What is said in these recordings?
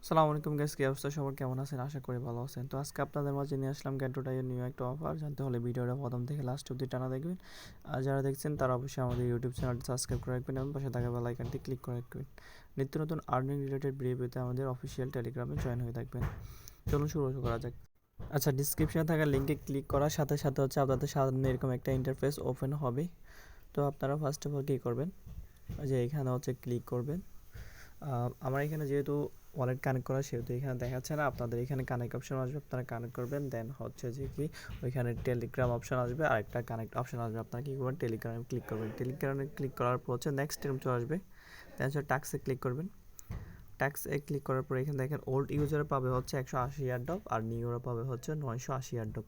আসসালামু আলাইকুম গাইস, কি অবস্থা? সবার কেমন আছেন? আশা করি ভালো আছেন। তো আজকে আপনাদের মাঝে নিয়ে আসলাম গ্যাটোটাইয়ের নিউ একটা অফার। জানতে হলে ভিডিওটা প্রথম থেকে লাস্ট অবধি টানা দেখবেন। আর যারা দেখছেন তারা অবশ্যই আমাদের ইউটিউব চ্যানেলটি সাবস্ক্রাইব করে রাখবেন এবং পাশে থাকা বেল আইকনটি ক্লিক করে রাখবেন। নিত্য নতুন আর্নিং রিলেটেড ভিডিও পেতে আমাদের অফিসিয়াল টেলিগ্রামে জয়েন হয়ে থাকবেন। চলুন শুরু করা যাক। আচ্ছা, ডিসক্রিপশনে থাকা লিঙ্কে ক্লিক করার সাথে সাথে আপনাদের সামনে এরকম একটা ইন্টারফেস ওপেন হবে। তো আপনারা ফার্স্ট অফ অল কী করবেন, যে এখানে ক্লিক করবেন। আমার এখানে যেহেতু ওয়ালেট কানেক্ট করা, সেহেতু এখানে দেখাচ্ছে না। আপনাদের এখানে কানেক্ট অপশন আসবে, আপনারা কানেক্ট করবেন। দেন যে কি ওইখানে টেলিগ্রাম অপশন আসবে আর একটা কানেক্ট অপশন আসবে। আপনারা কী করবেন, টেলিগ্রামে ক্লিক করবেন। টেলিগ্রামে ক্লিক করার পর নেক্সট টাইম চলে আসবে। দেন টাক্সে ক্লিক করবেন। ট্যাক্সে ক্লিক করার পর এখানে দেখেন ওল্ড ইউজার পাবে 180 এয়ারড্রপ আর নিউরা পাবে 980 এয়ারড্রপ।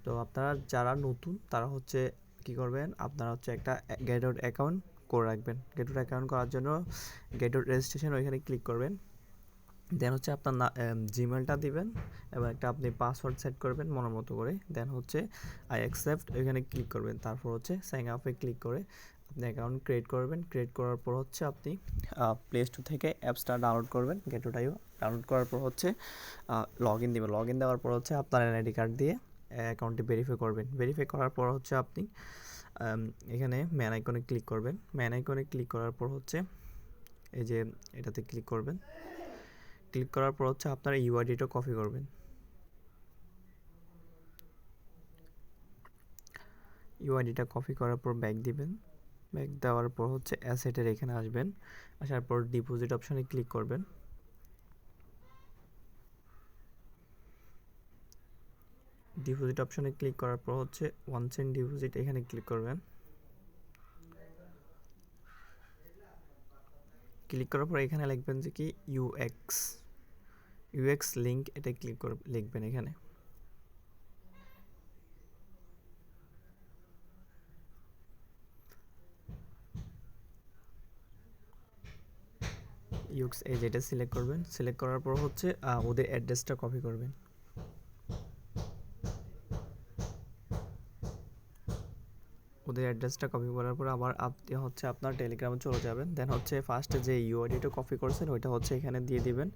তো আপনারা যারা নতুন তারা কি করবেন, আপনারা একটা গেটআউট অ্যাকাউন্ট করে রাখবেন। গেটআউট অ্যাকাউন্ট করার জন্য গেটআউট রেজিস্ট্রেশন ওইখানে ক্লিক করবেন। দেন আপনার জিমেলটা দিবেন এবং একটা আপনি পাসওয়ার্ড সেট করবেন মনের মতো করে। দেন আই অ্যাকসেপ্ট ওইখানে ক্লিক করবেন। তারপর সাইন আপে ক্লিক করে আপনি অ্যাকাউন্ট ক্রিয়েট করবেন। ক্রিয়েট করার পর আপনি প্লে স্টোর থেকে অ্যাপসটা ডাউনলোড করবেন, গেটোটাইও। ডাউনলোড করার পর লগ ইন দেবেন। লগ ইন দেওয়ার পর আপনার এনআইডি কার্ড দিয়ে অ্যাকাউন্টটি ভেরিফাই করবেন। ভেরিফাই করার পর আপনি এখানে ম্যান আইকনে ক্লিক করবেন। ম্যান আইকনে ক্লিক করার পর এই যে এটাতে ক্লিক করবেন। ক্লিক করার পর আপনারা ইউআইডিটা কপি করবেন। ইউআইডিটা কপি করার পর ব্যাক দিবেন। ব্যাক দেওয়ার পর অ্যাসেটের এখানে আসবেন। আসার পর ডিপোজিট অপশনে ক্লিক করবেন। ডিপোজিট অপশনে ক্লিক করার পর 1 সেন্ট ডিপোজিট এখানে ক্লিক করবেন। ক্লিক করার পর এখানে লিখবেন যে কি ইউএক্স লিঙ্ক, এটা ক্লিক করে লিখবেন এখানে। ইউএক্স এই যেটা সিলেক্ট করবেন। সিলেক্ট করার পর ওদের অ্যাড্রেসটা কপি করবেন। ওদের অ্যাড্রেসটা কপি করার পর আবার আপনি আপনার টেলিগ্রামে চলে যাবেন। দেন ফার্স্টে যে ইউআইডিটা কপি করছেন ওইটা এখানে দিয়ে দিবেন।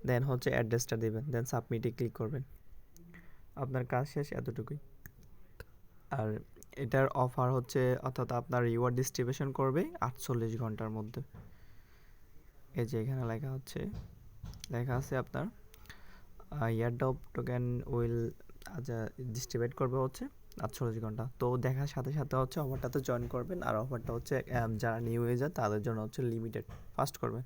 দেন অ্যাড্রেসটা দিবেন। দেন সাবমিটে ক্লিক করবেন। আপনার কাজ শেষ, এতটুকুই। আর এটার অফার অর্থাৎ আপনার রিওয়ার্ড ডিস্ট্রিবিউশন করবে 48 ঘন্টার মধ্যে। এই যে এখানে লেখা আছে আপনার ইয়ারড্রপ টোকেন উইল ডিস্ট্রিবিউট করবে 48 ঘন্টা। তো দেখার সাথে সাথে অফারটাতে জয়েন করবেন। আর অফারটা যারা নিউ ইউজার তাদের জন্য লিমিটেড, ফাস্ট করবেন।